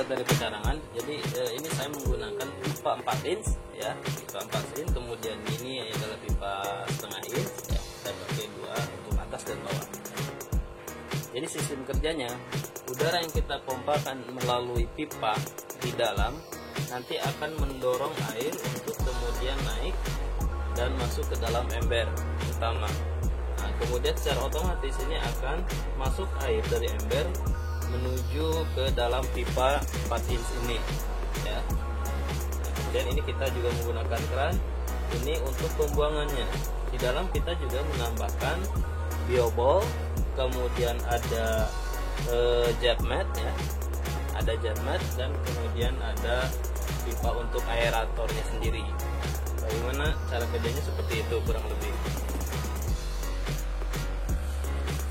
sobat dari pekarangan, jadi ini saya menggunakan pipa 4 inch ya, pipa 4 inch, kemudian ini adalah pipa setengah inch ya, saya pakai dua untuk atas dan bawah. Jadi sistem kerjanya, udara yang kita pompakan melalui pipa di dalam nanti akan mendorong air untuk kemudian naik dan masuk ke dalam ember utama. Nah, kemudian secara otomatis ini akan masuk air dari ember menuju ke dalam pipa 4 inch ini ya. Dan ini kita juga menggunakan keran ini untuk pembuangannya. Di dalam kita juga menambahkan biobol, kemudian ada jet mat ya, ada jet mat, dan kemudian ada pipa untuk aeratornya sendiri. Bagaimana cara kerjanya seperti itu kurang lebih.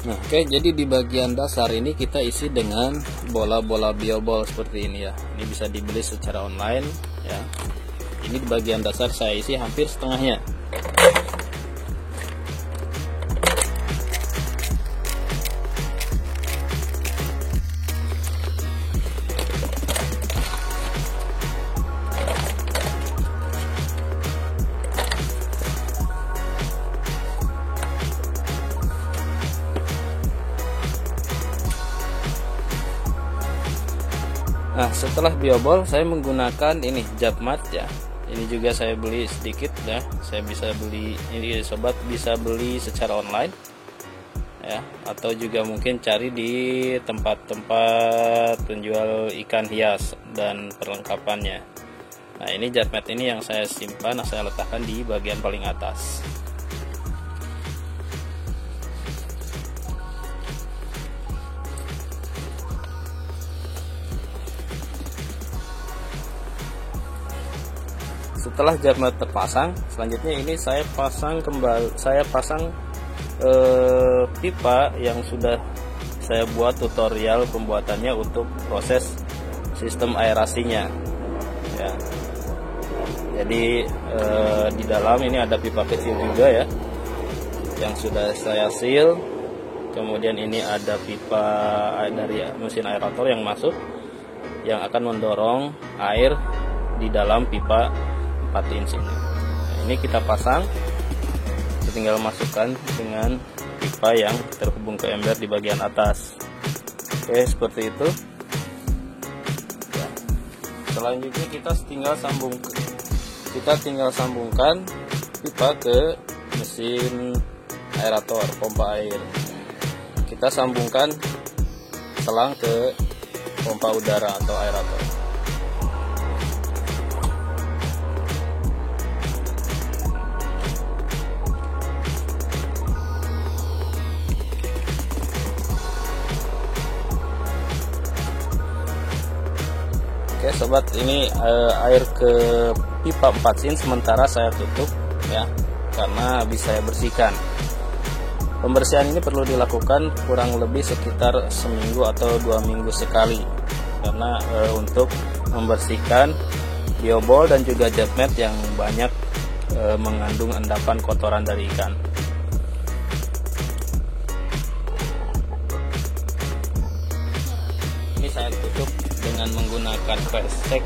Nah, oke, jadi di bagian dasar ini kita isi dengan bola-bola biobol seperti ini ya. Ini bisa dibeli secara online ya. Ini di bagian dasar saya isi hampir setengahnya. Nah, setelah biobol saya menggunakan ini jet mat ya. Ini juga saya beli sedikit ya. Saya bisa beli ini, sobat bisa beli secara online ya, atau juga mungkin cari di tempat-tempat penjual ikan hias dan perlengkapannya. Nah, ini jet mat ini yang saya simpan, saya letakkan di bagian paling atas. Setelah jet mat terpasang, selanjutnya ini saya pasang pipa yang sudah saya buat tutorial pembuatannya untuk proses sistem aerasinya ya. Jadi di dalam ini ada pipa kecil juga ya yang sudah saya seal. Kemudian ini ada pipa dari mesin aerator yang masuk, yang akan mendorong air di dalam pipa 4 inch ini. Nah, ini kita pasang, kita tinggal masukkan dengan pipa yang terhubung ke ember di bagian atas. Oke, seperti itu ya. Selanjutnya kita tinggal sambungkan pipa ke mesin aerator, pompa air. Kita sambungkan selang ke pompa udara atau aerator. Oke sobat, ini air ke pipa 4 inch sementara saya tutup ya, karena habis saya bersihkan. Pembersihan ini perlu dilakukan kurang lebih sekitar seminggu atau 2 minggu sekali, karena untuk membersihkan biobol dan juga jet mat yang banyak mengandung endapan kotoran dari ikan. Ini saya tutup dengan menggunakan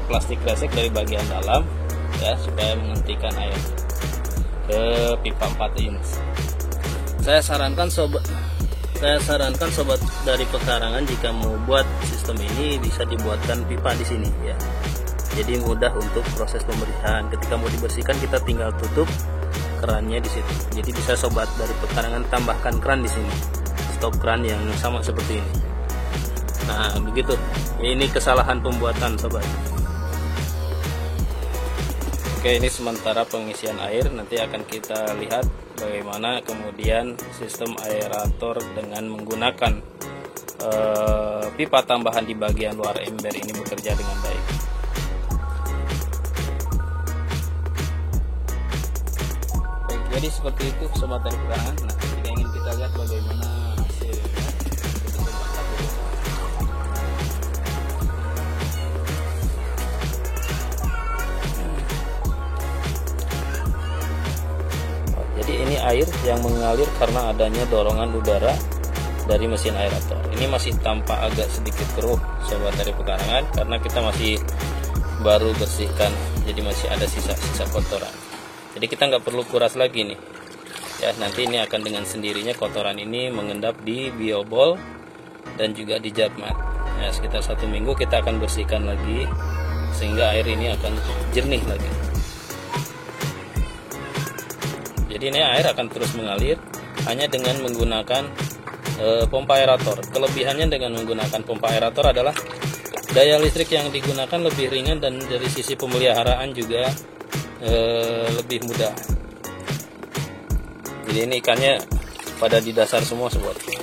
plastik kresek dari bagian dalam ya, supaya menghentikan air ke pipa 4 inch. Saya sarankan sobat dari pekarangan, jika mau buat sistem ini bisa dibuatkan pipa di sini ya. Jadi mudah untuk proses pembersihan. Ketika mau dibersihkan kita tinggal tutup kerannya di situ. Jadi bisa sobat dari pekarangan tambahkan keran di sini. Stop keran yang sama seperti ini. Nah, begitu. Ini kesalahan pembuatan sobat. Oke, ini sementara pengisian air. Nanti akan kita lihat bagaimana kemudian sistem aerator dengan menggunakan pipa tambahan di bagian luar ember ini bekerja dengan baik. Baik, jadi seperti itu sobat dari pekarangan. Nah, jika ingin kita lihat bagaimana hasilnya, kita coba dulu. Jadi ini air yang mengalir karena adanya dorongan udara dari mesin aerator. Ini masih tampak agak sedikit keruh sobat dari pekarangan, karena kita masih baru bersihkan, jadi masih ada sisa-sisa kotoran. Jadi kita nggak perlu kuras lagi nih ya, nanti ini akan dengan sendirinya kotoran ini mengendap di biobol dan juga di jabmat ya. Sekitar 1 minggu kita akan bersihkan lagi sehingga air ini akan jernih lagi. Jadi ini air akan terus mengalir hanya dengan menggunakan pompa aerator. Kelebihannya dengan menggunakan pompa aerator adalah daya listrik yang digunakan lebih ringan dan dari sisi pemeliharaan juga lebih mudah. Jadi ini ikannya pada di dasar semua sobat ya.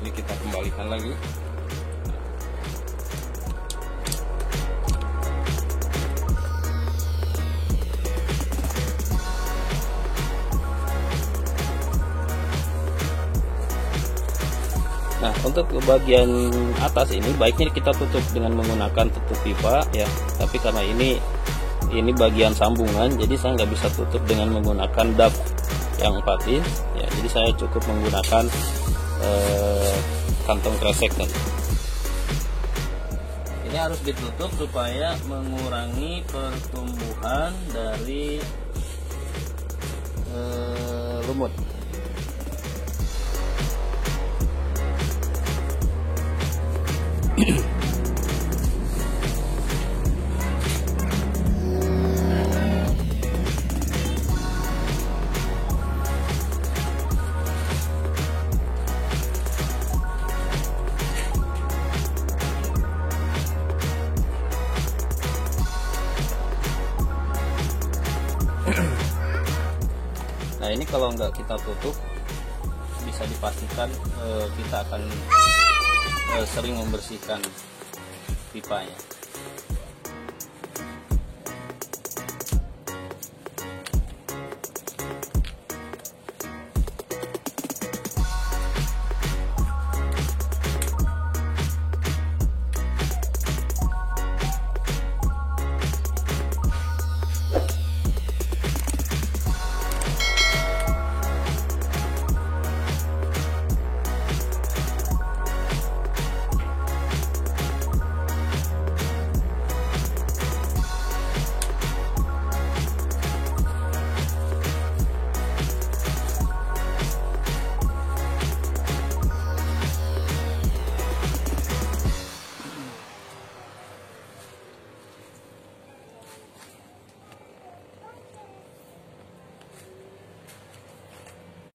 Ini kita kembalikan lagi. Nah, untuk bagian atas ini baiknya kita tutup dengan menggunakan tutup pipa ya. Tapi karena ini bagian sambungan, jadi saya nggak bisa tutup dengan menggunakan dap yang 4 in ya. Jadi saya cukup menggunakan kantong kresek tadi. Ini harus ditutup supaya mengurangi pertumbuhan dari lumut. Nah, ini kalau nggak kita tutup bisa dipastikan kita akan sering membersihkan pipanya.